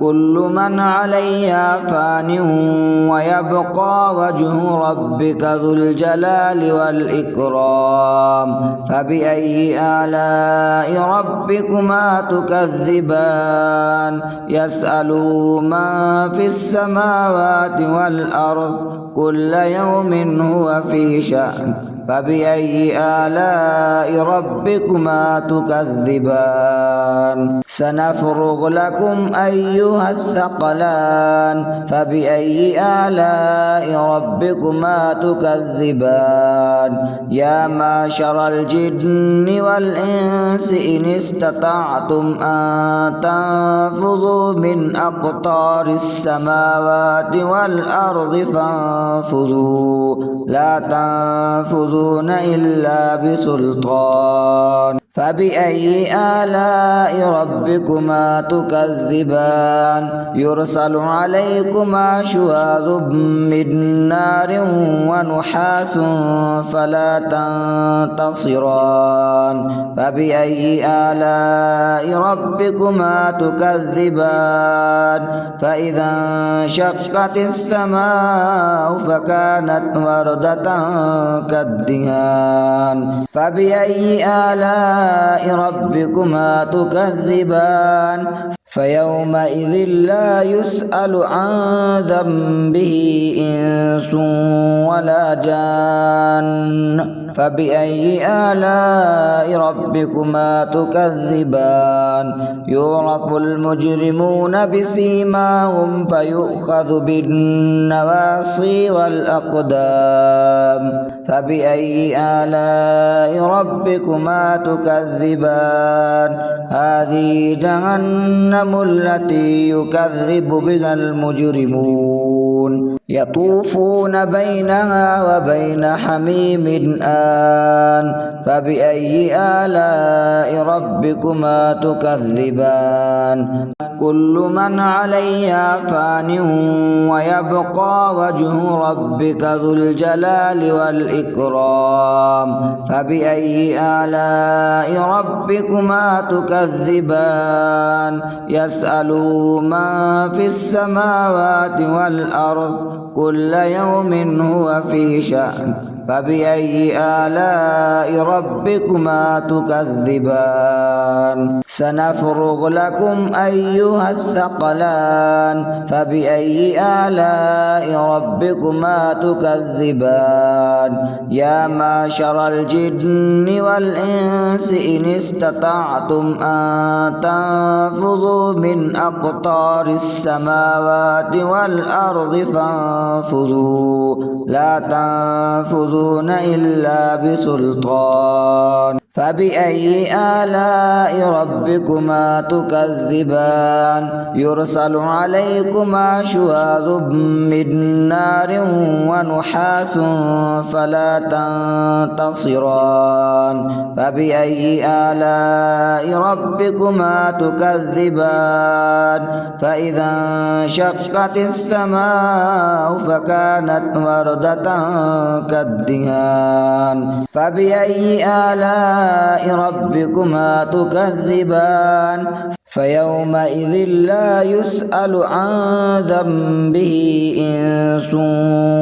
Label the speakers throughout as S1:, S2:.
S1: كل من عليها فان ويبقى وجه ربك ذو الجلال والإكرام فبأي آلاء ربكما تكذبان يسأل من في السماوات والأرض كل يوم هو في شأن فبأي آلاء ربكما تكذبان سنفرغ لكم أيها الثقلان فبأي آلاء ربكما تكذبان يا معشر الجن والإنس إن استطعتم أن تنفذوا من أقطار السماوات والأرض فانفذوا لا تنفذون إلا بسلطان فبأي آلاء ربكما تكذبان يرسل عليكما شواظ من نار ونحاس فلا تنتصران فبأي آلاء ربكما تكذبان فإذا انشقت السماء فكانت وردة كالدهان فبأي آلاء ربكما تكذبان فيومئذ لا يسأل عن ذنبه إنس ولا جان فبأي آلاء ربكما تكذبان يعرف المجرمون بسيماهم فيؤخذ بالنواصي والأقدام فبأي آلاء ربكما تكذبان هذه جهنم التي يكذب بها المجرمون يطوفون بينها وبين حميم آن فبأي آلاء ربكما تكذبان كل من عليها فان ويبقى وجه ربك ذو الجلال والإكرام فبأي آلاء ربكما تكذبان يسأل من في السماوات والأرض كل يوم هو في شأن فبأي آلاء ربكما تكذبان سنفرغ لكم أيها الثقلان فبأي آلاء ربكما تكذبان يا معشر الجن والإنس إن استطعتم أن تنفذوا من أقطار السماوات والأرض فانفذوا لا تنفذون إلا بسلطان فبأي آلاء ربكما تكذبان يرسل عليكما شواظ من نار ونحاس فلا تنتصران فبأي آلاء ربكما تكذبان فإذا انشقت السماء فكانت وردة كالدهان فبأي آلاء ربكما تكذبان فيومئذ لا يسأل عن ذنبه إنس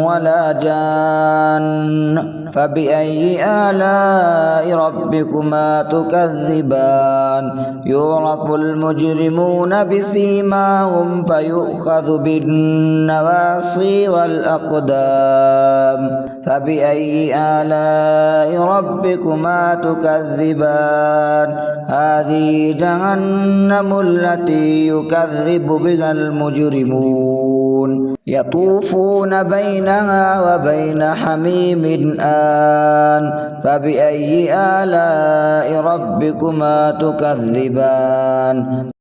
S1: ولا جان فبأي آلاء ربكما تكذبان يعرف المجرمون بسيماهم فيؤخذ بالنواصي والأقدام فبأي آلاء ربكما تكذبان هذه جهنم التي يكذب بها المجرمون يطوفون بينها وبين حميم آن فبأي آلاء ربكما تكذبان